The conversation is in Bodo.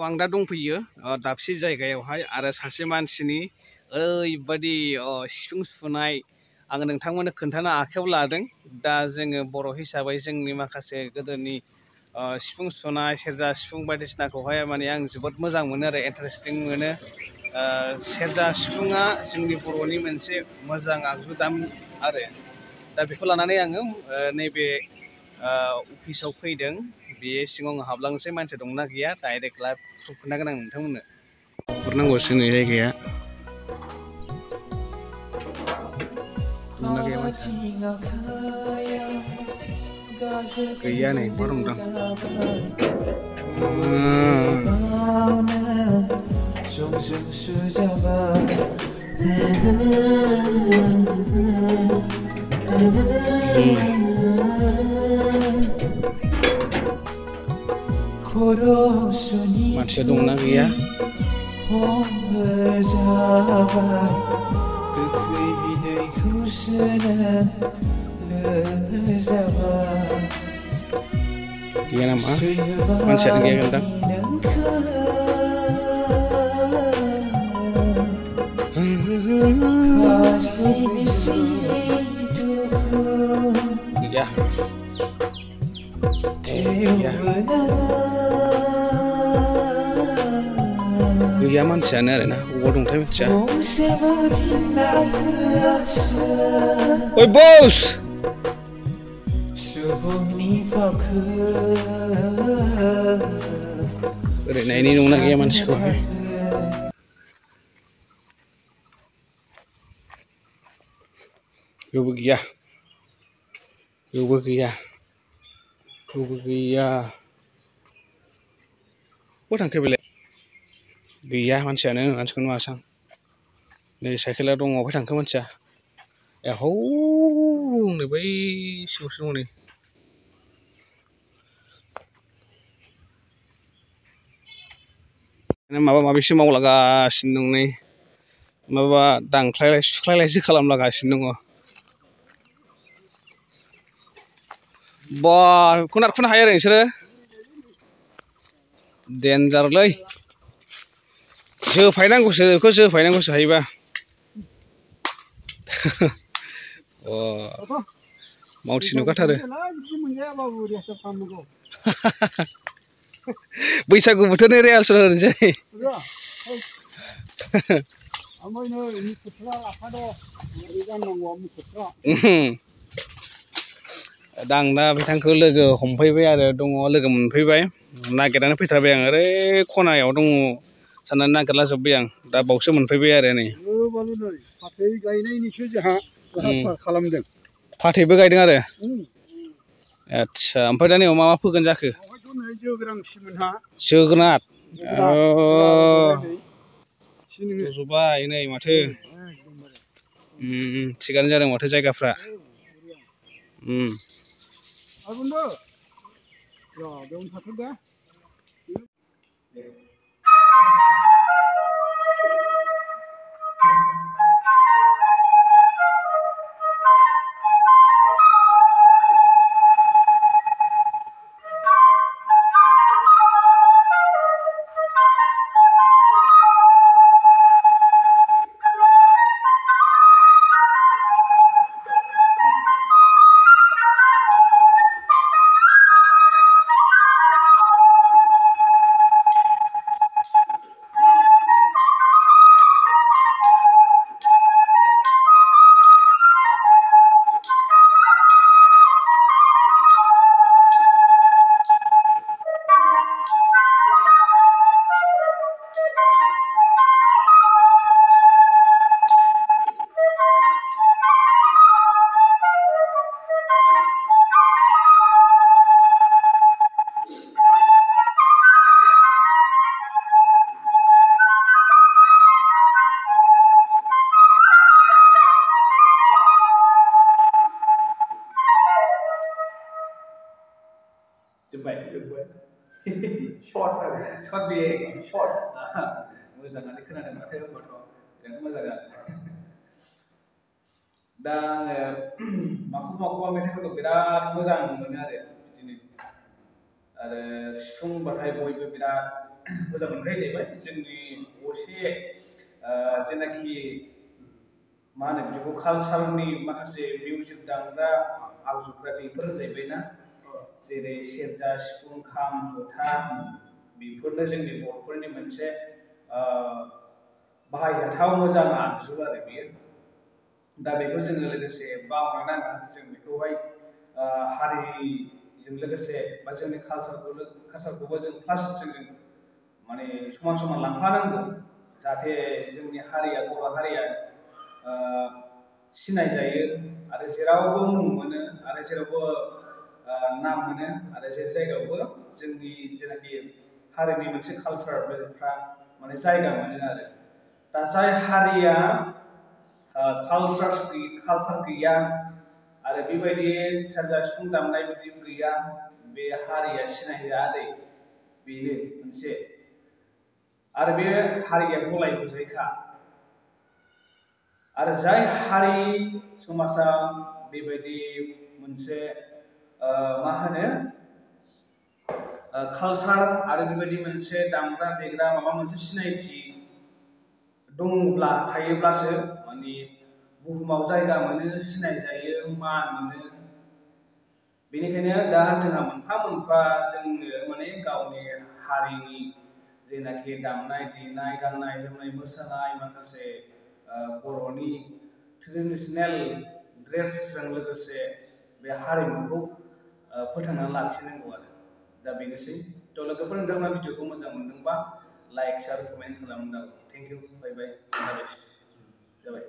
आं दा दंफैयो दाबसे जायगायावहाय आरो सासे मानसिनि ओरैबायदि सिफुं सुनाय आङो नोंथांमोननो खोन्थानो आखायाव लादों। दा जोङो बर' हिसाबै जोंनि माखासे गोदोनि सिफुं सुनाय सेरजा सिफुं बायदिसिनाखौहाय माने आं जोबोद मोजां मोनो आरो इन्टारेस्टिं मोनो। सेरजा सिफुङा जोंनि बर'नि मोनसे मोजां आगजु दाम आरो दा बेखौ लानानै आङो नैबे अफिसाव फैदों। बे सिङाव आं हाबलांनोसै मानसि दंना गैया डाइरेक्ट लाइभ खोन्थागोन आं नोंथांमोननो। हरनांगौसो नै जायगाया दंना गैया मानसिया गैया नै मा दंदां मानसिया दंना गैया gaya nama manusia gaya gendang ya gaya manusianya ada nah warung tapi aja oi bos nah ini nunggu lagi ya manusiaku gue begiya tangke beli gaya manusianya manusiaku nuasang dari cycle dong apa tangke manusia ya ho nih bay susu nih माबा माबिसो मावलागासिनो दं नै माबा दांख्लायलाय सुख्लायलायसो खालामलागासिनो दङ बा खनो हायो आरो नोंसोरो देन्जारलै जोफायनांगौसो बेखौ जोफायनांगौसो हायोबा मावथि नुखाथारो बैसागु बोथोरनि रिहार्सेल होनोसै दा आं दा बिथांखौ लोगो हमफैबाय आरो दङ लोगो मोनफैबाय नागिरनानै फैथारबाय आं ओरै खनायाव दङ साननानै नागिरला जोब्बाय आं दा बावसो मोनफैबाय आरो नै फाथै गायनायनिसो जोंहा खालामदों फाथैबो गायदों आरो आदसा ओमफ्राय दा नै मा फोगोन जाखो जोगोनार रज'बाय नै माथो थिगानो जादों माथो जायगाफ्रा शर्ट बे शर्ट मोजाङानो खोनादों माथो होनबाथ' बिराद मोजां दा आङो माखौबा मेथाइफोरखौ बिराद मोजां मोनो आरो बिदिनो आरो सिफुं बाथाय बयबो बिराद मोजां मोनखायो जाहैबाय जोंनि असे जेनाखि मा होनो बिदिखौ कालसारनि माखासे मिउजिक दामग्रा आगजुफ्रा बेफोर जाहैबाय ना जेरै सेरजा सिफुं खाम जथा बेफोरनो जोंनि बर'फोरनि मोनसे बाहायजाथाव मोजां आगजु आरो बेयो दा बेखौ जोङो लोगोसे बावनो नाङा जों बेखौहाय हारिजों लोगोसे बा जोंनि कालसारखौबो जों प्लास जों माने समान समान लांफानांगौ जाहाथे जोंनि हारिया बर' हारिया सिनायजायो आरो जेरावबो मुं मोनो आरो जेरावबो नाम मोनो आरो जे जायगायावबो जोंनि जेनाखि हारिनि मोनसे कालसार बेफ्रा माने जायगा मोनो आरो दा जाय हारिया कालसार गैया आरो बेबायदि सेरजा सिफुं दामनाय बिदि गैया बे हारिया सिनायजाया दै बेनो मोनसे आरो बे हारिया गलाय गुजायखा आरो जाय हारि समाजाव बेबायदि मोनसे मा होनो कालसार आरो बेबायदि मोनसे दामग्रा देग्रा माबा मोनसे सिनायथि दङब्ला थायोब्लासो माने बुहुमाव जायगा मोनो सिनायजायो मान मोनो बेनिखायनो दा जोंहा मोनफा मोनफा जोङो माने गावनि हारिनि जेनाखि दामनाय देनाय गाननाय जोमनाय मोसानाय माखासे बर'नि ट्रेडिसनेल ड्रेसजों लोगोसे बे हारिमुखौ फोथांनानै लाखिनांगौ आरो दा बेनोसै थ' लोगोफोर नोंथांमोना भिडिअखौ मोजां मोनदोंबा लाइक शेयार कमेन्ट खालामनो हागौ थेंक इउ बाय बाय जाबाय